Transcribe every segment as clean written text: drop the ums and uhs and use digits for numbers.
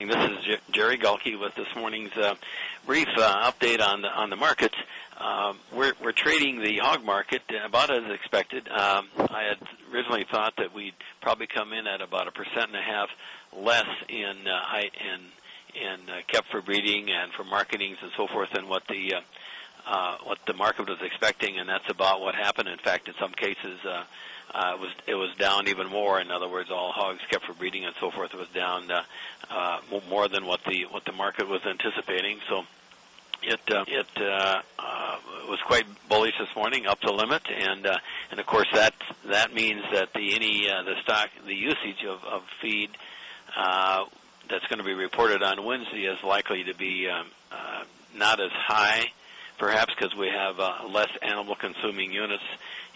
This is Jerry Gulke with this morning's brief update on the markets. We're trading the hog market about as expected. I had originally thought that we'd probably come in at about 1.5% less in kept for breeding and for marketings and so forth than what the market was expecting, and that's about what happened. In fact, in some cases, it was down even more. In other words, all hogs kept for breeding and so forth was down more than what the market was anticipating. So it was quite bullish this morning, up to limit, and of course that means that the usage of feed that's going to be reported on Wednesday is likely to be not as high, perhaps because we have less animal consuming units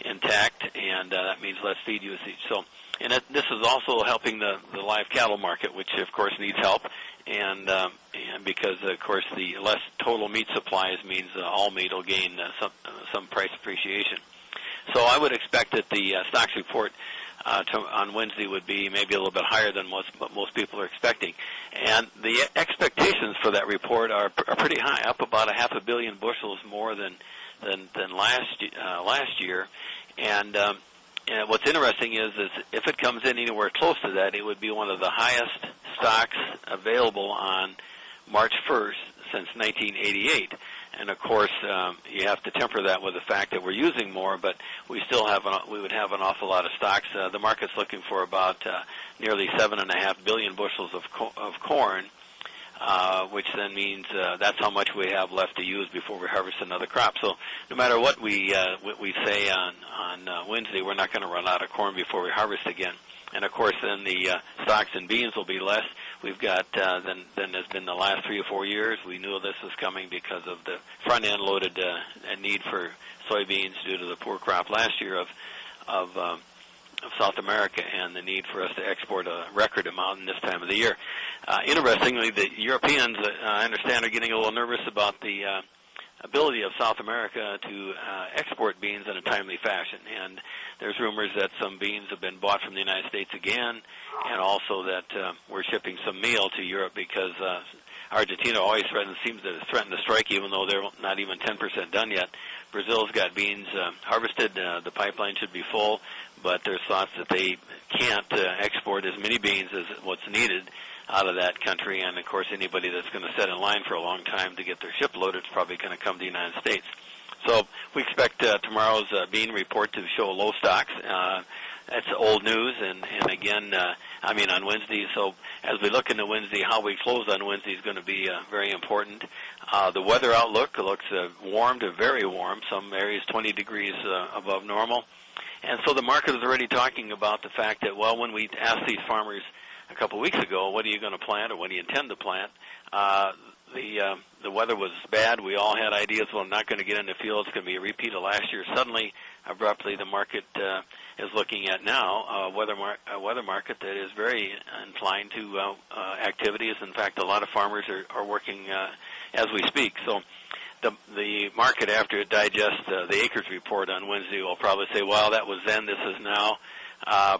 intact, and that means less feed usage. So, and this is also helping the live cattle market, which of course needs help, and because of course the less total meat supplies means all meat will gain some price appreciation. So I would expect that the stocks report on Wednesday would be maybe a little bit higher than what most people are expecting. And the expectations for that report are pretty high, up about 500 million bushels more than last year. And what's interesting is if it comes in anywhere close to that, it would be one of the highest stocks available on March 1st since 1988. And of course, you have to temper that with the fact that we're using more, but we still we would have an awful lot of stocks. The market's looking for about nearly 7.5 billion bushels of corn, which then means that's how much we have left to use before we harvest another crop. So no matter what we say on Wednesday, we're not going to run out of corn before we harvest again. And of course, then the stocks and beans will be less. We've got than has been the last 3 or 4 years. We knew this was coming because of the front end loaded need for soybeans due to the poor crop last year of South America and the need for us to export a record amount in this time of the year. Interestingly, the Europeans, I understand, are getting a little nervous about the ability of South America to export beans in a timely fashion. And there's rumors that some beans have been bought from the United States again, and also that we're shipping some meal to Europe because Argentina always seems to threaten to strike, even though they're not even 10% done yet. Brazil's got beans harvested. The pipeline should be full, but there's thoughts that they can't export as many beans as what's needed out of that country, and of course anybody that's going to set in line for a long time to get their ship loaded is probably going to come to the United States. So we expect tomorrow's bean report to show low stocks. That's old news, and again, on Wednesday. So as we look into Wednesday, how we close on Wednesday is going to be very important. The weather outlook looks warm to very warm. Some areas 20 degrees above normal. And so the market is already talking about the fact that, well, when we asked these farmers a couple of weeks ago, what are you going to plant or what do you intend to plant? The weather was bad. We all had ideas, well, I'm not going to get in the field. It's going to be a repeat of last year. Suddenly, abruptly, the market is looking at now a weather market that is very inclined to activities. In fact, a lot of farmers are working as we speak. So the market, after it digests the acreage report on Wednesday, will probably say, well, that was then, this is now.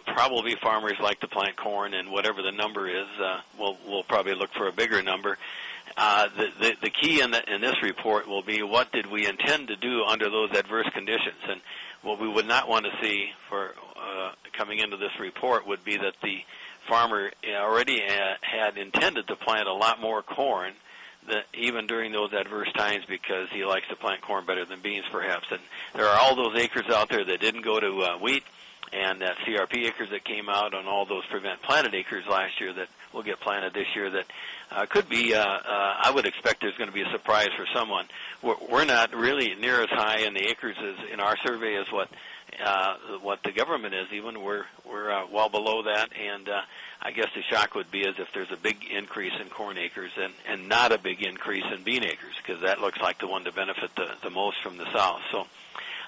Probably farmers like to plant corn, and whatever the number is, we'll probably look for a bigger number. The key in this report will be what did we intend to do under those adverse conditions, and what we would not want to see for coming into this report would be that the farmer already had intended to plant a lot more corn even during those adverse times because he likes to plant corn better than beans perhaps. And there are all those acres out there that didn't go to wheat, and that CRP acres that came out on all those prevent planted acres last year that will get planted this year that could be, I would expect there's going to be a surprise for someone. We're not really near as high in the acres as in our survey as what the government is. Even we're well below that, and I guess the shock would be as if there's a big increase in corn acres and not a big increase in bean acres, because that looks like the one to benefit the most from the south. So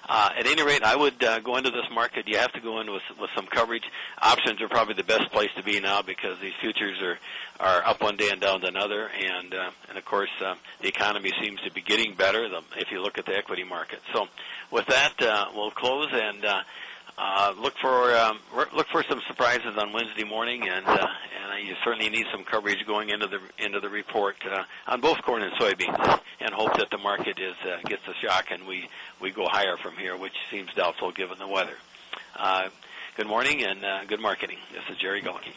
at any rate, I would go into this market. You have to go in with some coverage. Options are probably the best place to be now because these futures are up one day and down another, and of course the economy seems to be getting better if you look at the equity market. So with that, we'll close, and Look for some surprises on Wednesday morning, and you certainly need some coverage going into the report on both corn and soybeans, and hope that the market gets a shock and we go higher from here, which seems doubtful given the weather. Good morning and good marketing. This is Jerry Gulke.